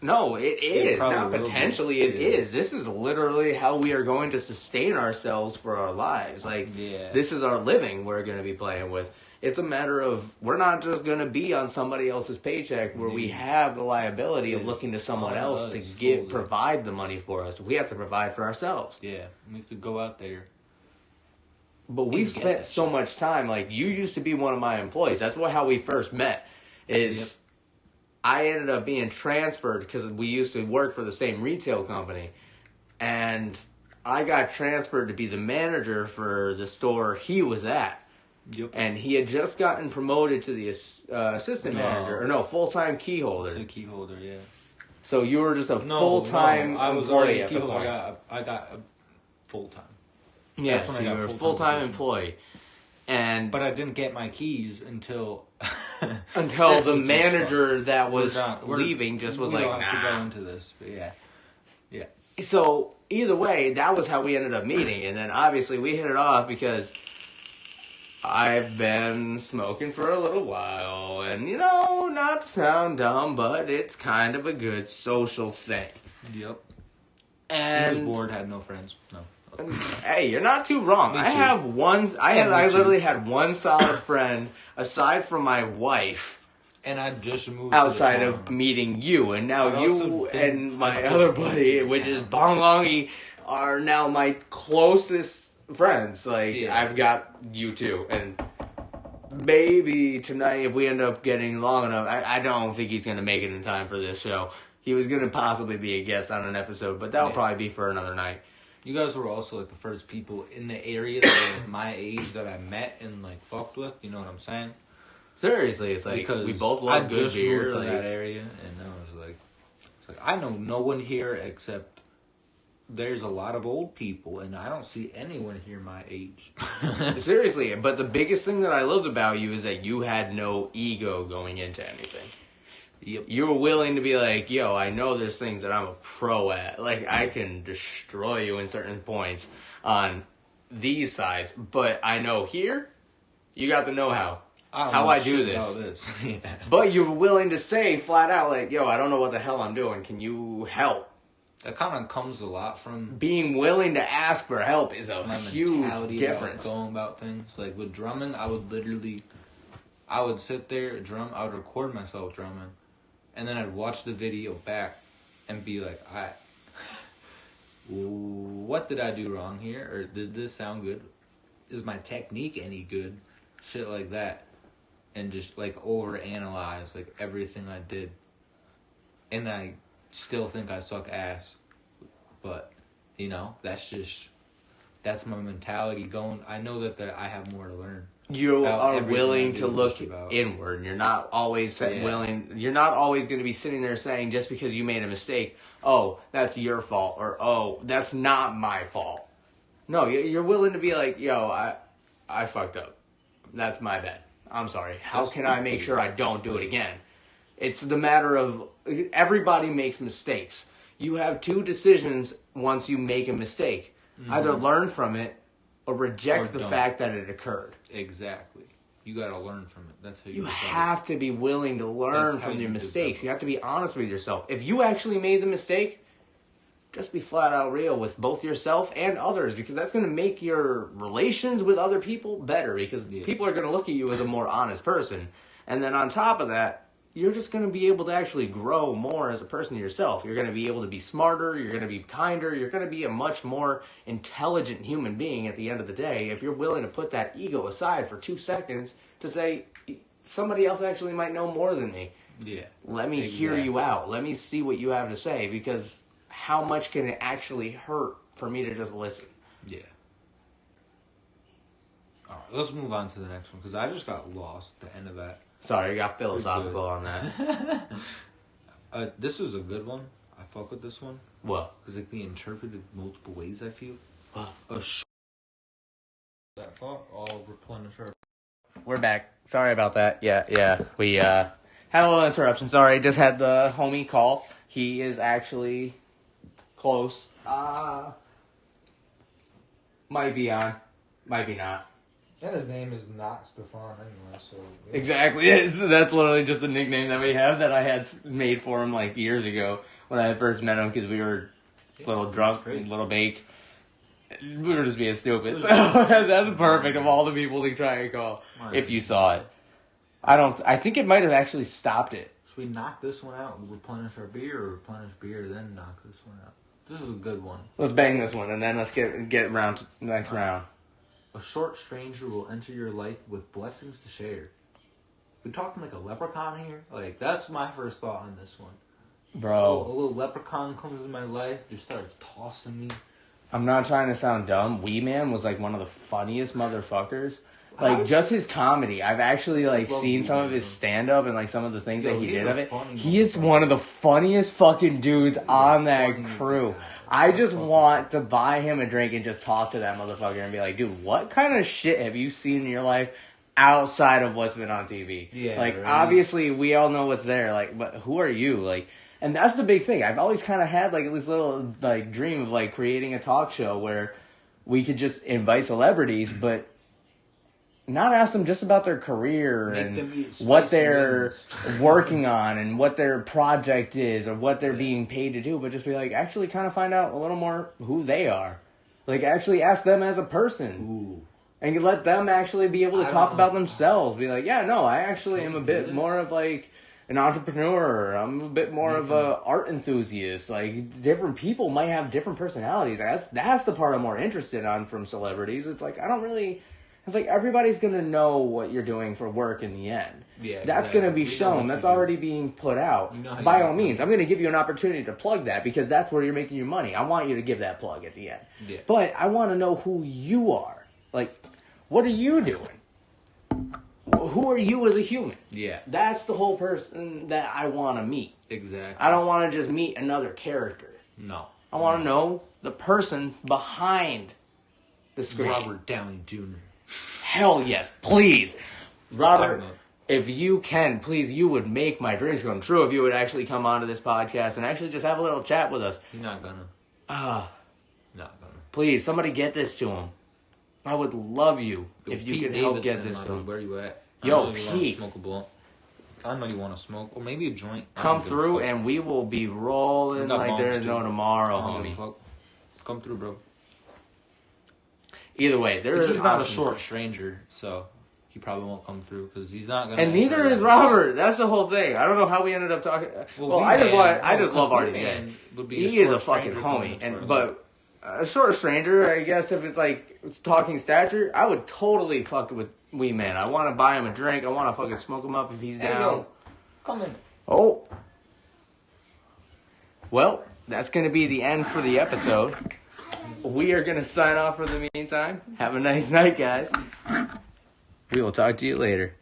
Speaker 1: no, it is.
Speaker 2: probably
Speaker 1: Not
Speaker 2: will be.
Speaker 1: potentially, it
Speaker 2: Yeah.
Speaker 1: is. This is literally how we are going to sustain ourselves for our lives. Like,
Speaker 2: Yeah.
Speaker 1: this is our living we're going to be playing with. It's a matter of, we're not just going to be on somebody else's paycheck where we have the liability of
Speaker 2: It's
Speaker 1: looking to someone
Speaker 2: on
Speaker 1: else to
Speaker 2: us fully.
Speaker 1: provide the money for us. We have to provide for ourselves.
Speaker 2: Yeah. We have to go out there.
Speaker 1: But we've
Speaker 2: And get
Speaker 1: spent
Speaker 2: that
Speaker 1: so much time. Like, you used to be one of my employees. That's how we first met.
Speaker 2: Yep.
Speaker 1: I ended up being transferred because we used to work for the same retail company. And I got transferred to be the manager for the store he was at.
Speaker 2: Yep.
Speaker 1: And he had just gotten promoted to the assistant manager. Or no, full-time key holder.
Speaker 2: To the key holder, yeah.
Speaker 1: So you were just a full-time
Speaker 2: I was
Speaker 1: employee
Speaker 2: already
Speaker 1: at
Speaker 2: key
Speaker 1: the
Speaker 2: holder.
Speaker 1: point.
Speaker 2: I got a full time.
Speaker 1: Yeah,
Speaker 2: That's when
Speaker 1: so
Speaker 2: I
Speaker 1: you
Speaker 2: got
Speaker 1: were a
Speaker 2: full-time
Speaker 1: full-time
Speaker 2: position.
Speaker 1: employee. And
Speaker 2: But I didn't get my keys until
Speaker 1: until
Speaker 2: This
Speaker 1: the
Speaker 2: is just
Speaker 1: manager that was
Speaker 2: we're-
Speaker 1: leaving just was
Speaker 2: we
Speaker 1: like,
Speaker 2: don't have to go
Speaker 1: nah.
Speaker 2: into this, but yeah.
Speaker 1: So either way, that was how we ended up meeting. And then obviously we hit it off because I've been smoking for a little while. And, you know, not to sound dumb, but it's kind of a good social thing.
Speaker 2: Yep. He
Speaker 1: And
Speaker 2: was bored, had no friends. No.
Speaker 1: hey, you're not too wrong.
Speaker 2: Me
Speaker 1: I
Speaker 2: too.
Speaker 1: have one. I
Speaker 2: me too.
Speaker 1: literally had one solid friend aside from my wife.
Speaker 2: And I just moved
Speaker 1: Outside
Speaker 2: to the
Speaker 1: of
Speaker 2: town.
Speaker 1: meeting you, and now
Speaker 2: I've
Speaker 1: you
Speaker 2: also been-
Speaker 1: and my
Speaker 2: I've just
Speaker 1: other
Speaker 2: moved
Speaker 1: buddy,
Speaker 2: to the
Speaker 1: which is
Speaker 2: town.
Speaker 1: Bong Longi, are now my closest friends. Like,
Speaker 2: Yeah.
Speaker 1: I've got you two, and maybe tonight, if we end up getting long enough, I don't think he's going to make it in time for this show. He was going to possibly be a guest on an episode, but that'll
Speaker 2: Yeah.
Speaker 1: probably be for another night.
Speaker 2: You guys were also like the first people in the area that were my age that I met and like fucked with. You know what I'm saying?
Speaker 1: Seriously, it's like, we both
Speaker 2: I
Speaker 1: love good
Speaker 2: just
Speaker 1: beer.
Speaker 2: moved to
Speaker 1: Like,
Speaker 2: that area, and I was like, it's like, I know no one here except there's a lot of old people, and I don't see anyone here my age.
Speaker 1: seriously, but the biggest thing that I loved about you is that you had no ego going into anything.
Speaker 2: Yep.
Speaker 1: You were willing to be like, yo, I know there's things that I'm a pro at. Like, I can destroy you in certain points on these sides. But I know here, you got the know-how.
Speaker 2: don't
Speaker 1: How
Speaker 2: know
Speaker 1: I do
Speaker 2: shit
Speaker 1: this.
Speaker 2: about this. Yeah.
Speaker 1: But you were willing to say flat out, like, yo, I don't know what the hell I'm doing. Can you help?
Speaker 2: That kind of comes a lot from
Speaker 1: Being willing to ask for help is a
Speaker 2: my
Speaker 1: huge
Speaker 2: mentality
Speaker 1: difference.
Speaker 2: about going about things. Like with drumming, I would sit there, drum, I would record myself drumming, and then I'd watch the video back and be like, what did I do wrong here? Or did this sound good? Is my technique any good? Shit like that. And just like overanalyze like everything I did. And I still think I suck ass. But, that's my mentality going. I know that I have more to learn.
Speaker 1: You
Speaker 2: about
Speaker 1: are
Speaker 2: everything
Speaker 1: willing
Speaker 2: I do
Speaker 1: to look
Speaker 2: just about.
Speaker 1: inward. You're not always willing. You're not always going to be sitting there saying, just because you made a mistake, oh, that's your fault, or oh, that's not my fault. No, you're willing to be like, yo, I fucked up. That's my bad. I'm sorry. How can I make sure I don't do it again? It's the matter of everybody makes mistakes. You have two decisions once you make a mistake. Mm-hmm. Either learn from it or reject the fact that it occurred.
Speaker 2: Exactly. You got to learn from it. That's how
Speaker 1: you have to be willing to learn from your mistakes. You have to be honest with yourself. If you actually made the mistake, just be flat out real with both yourself and others, because that's going to make your relations with other people better, because people are going to look at you as a more honest person. And then on top of that, you're just going to be able to actually grow more as a person yourself. You're going to be able to be smarter, you're going to be kinder, you're going to be a much more intelligent human being at the end of the day if you're willing to put that ego aside for 2 seconds to say, somebody else actually might know more than me.
Speaker 2: Yeah.
Speaker 1: Let me hear you out. Let me see what you have to say, because how much can it actually hurt for me to just listen?
Speaker 2: Yeah. All right, let's move on to the next one, because I just got lost at the end of that.
Speaker 1: Sorry, I got philosophical on that.
Speaker 2: This is a good one. I fuck with this one.
Speaker 1: What?
Speaker 2: Because it can be interpreted multiple ways, I feel.
Speaker 1: What?
Speaker 2: That thought, I'll replenish our...
Speaker 1: We're back. Sorry about that. Yeah. We had a little interruption. Sorry, just had the homie call. He is actually close. Might be on. Might be not.
Speaker 4: And his name is not Stefan anyway, so... Yeah.
Speaker 1: Exactly. That's literally just a nickname that we have that I had made for him like years ago when I first met him, because we were a little drunk, a little baked. We were just being stupid. So that's perfect of all the people to try and call if you saw it. I think it might have actually stopped it.
Speaker 2: Should we knock this one out and replenish our beer, or replenish beer then knock this one out? This is a good one.
Speaker 1: Let's bang this one and then let's get around to the next round.
Speaker 2: A short stranger will enter your life with blessings to share. We talking like a leprechaun here? Like, that's my first thought on this one.
Speaker 1: Bro.
Speaker 2: A little leprechaun comes in my life, just starts tossing me.
Speaker 1: I'm not trying to sound dumb. Wee Man was like one of the funniest motherfuckers. Like, just his comedy. I've actually like seen some of his stand-up and like some of the things that he did of it. He is one of the funniest fucking dudes on that crew. I just want to buy him a drink and just talk to that motherfucker and be like, dude, what kind of shit have you seen in your life outside of what's been on TV?
Speaker 2: Yeah,
Speaker 1: like,
Speaker 2: right.
Speaker 1: Obviously, we all know what's there. Like, but who are you? Like, and that's the big thing. I've always kind of had like this little like dream of like creating a talk show where we could just invite celebrities, but not ask them just about their career and what they're working on and what their project is or what they're being paid to do, but just be like, actually kind of find out a little more who they are. Like, actually ask them as a person.
Speaker 2: Ooh.
Speaker 1: And let them actually be able to talk about themselves. Be like, yeah, no, I actually am a bit more of like an entrepreneur. I'm a bit more of a art enthusiast. Like, different people might have different personalities. That's the part I'm more interested on from celebrities. It's like, it's like everybody's going to know what you're doing for work in the end.
Speaker 2: Yeah,
Speaker 1: that's going to be shown. That's already being put out. By all means, I'm going to give you an opportunity to plug that because that's where you're making your money. I want you to give that plug at the end.
Speaker 2: Yeah.
Speaker 1: But I want to know who you are. Like, what are you doing? Who are you as a human?
Speaker 2: Yeah.
Speaker 1: That's the whole person that I want to meet.
Speaker 2: Exactly.
Speaker 1: I don't want to just meet another character.
Speaker 2: No.
Speaker 1: I want to know the person behind the screen.
Speaker 2: Robert Downey Jr.
Speaker 1: Hell yes, please. Robert, if you can, please, you would make my dreams come true if you would actually come onto this podcast and actually just have a little chat with us.
Speaker 2: You're not gonna.
Speaker 1: Not
Speaker 2: gonna.
Speaker 1: Please, somebody get this to him. I would love you if you could help get this to him.
Speaker 2: Where you at?
Speaker 1: Yo, Pete.
Speaker 2: Smoke a blunt. I know you want to smoke, or maybe a joint.
Speaker 1: Come through and we will be rolling like there's no tomorrow, homie.
Speaker 2: Come through, bro.
Speaker 1: Either way,
Speaker 2: he's not a short stranger, so he probably won't come through because he's not gonna.
Speaker 1: And neither is Robert. That's the whole thing. I don't know how we ended up talking. Well, I just love RDJ. He is a fucking homie, but a short stranger, I guess, if it's like talking stature, I would totally fuck with Wee Man. I want to buy him a drink. I want to fucking smoke him up if he's down.
Speaker 2: Yo, come in.
Speaker 1: Oh. Well, that's going to be the end for the episode. We are going to sign off for the meantime. Have a nice night, guys. We will talk to you later.